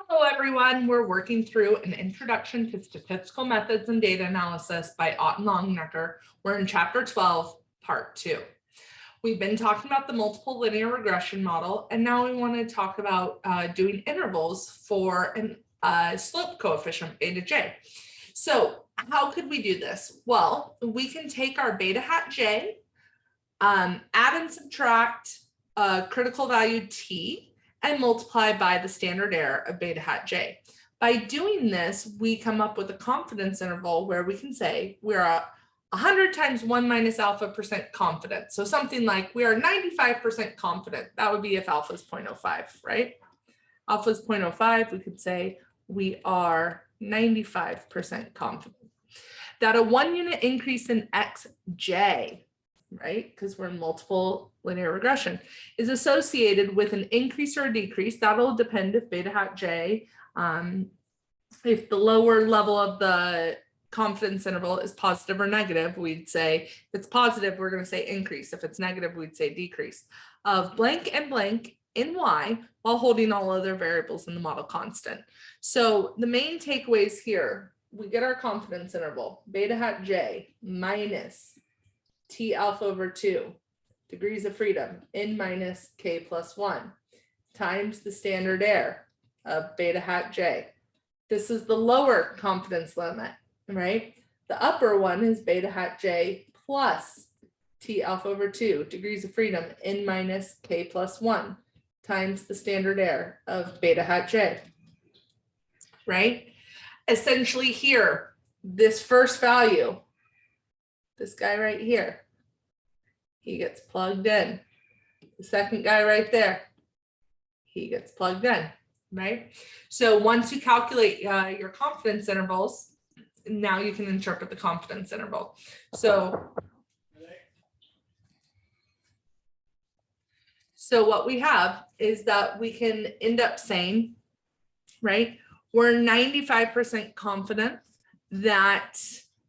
Hello, everyone. We're working through an introduction to statistical methods and data analysis by Longnecker. We're in chapter 12, part 2. We've been talking about the multiple linear regression model, and now we want to talk about doing intervals for a slope coefficient, beta j. So how could we do this? Well, we can take our beta hat j, add and subtract a critical value t, and multiply by the standard error of beta hat j. By doing this, we come up with a confidence interval where we can say we're 100 times 1 minus alpha % confident. So something like we are 95% confident. That would be if alpha is 0.05, right? Alpha is 0.05, we could say we are 95% confident that a 1 unit increase in xj, right, because we're in multiple linear regression, is associated with an increase or a decrease. That'll depend if beta hat j, if the lower level of the confidence interval is positive or negative, we'd say if it's positive, we're going to say increase. If it's negative, we'd say decrease of blank and blank in y while holding all other variables in the model constant. So the main takeaways here, we get our confidence interval, beta hat j minus t alpha over 2 degrees of freedom n minus k plus 1 times the standard error of beta hat j. This is the lower confidence limit, right? The upper one is beta hat j plus t alpha over 2 degrees of freedom n minus k plus 1 times the standard error of beta hat j, right? Essentially here, this first value, this guy right here, he gets plugged in. The second guy right there, he gets plugged in, right? So once you calculate your confidence intervals, now you can interpret the confidence interval. So what we have is that we can end up saying, right, we're 95% confident that,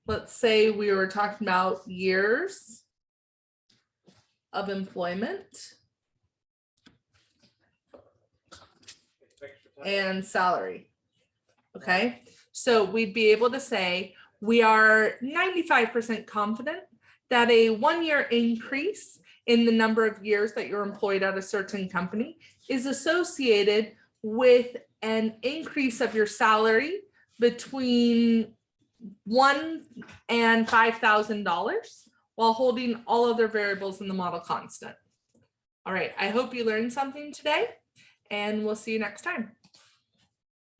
let's say we were talking about years of employment and salary. Okay, so we'd be able to say we are 95% confident that a 1 year increase in the number of years that you're employed at a certain company is associated with an increase of your salary between $1,000 and $5,000 while holding all other variables in the model constant. All right, I hope you learned something today, and we'll see you next time.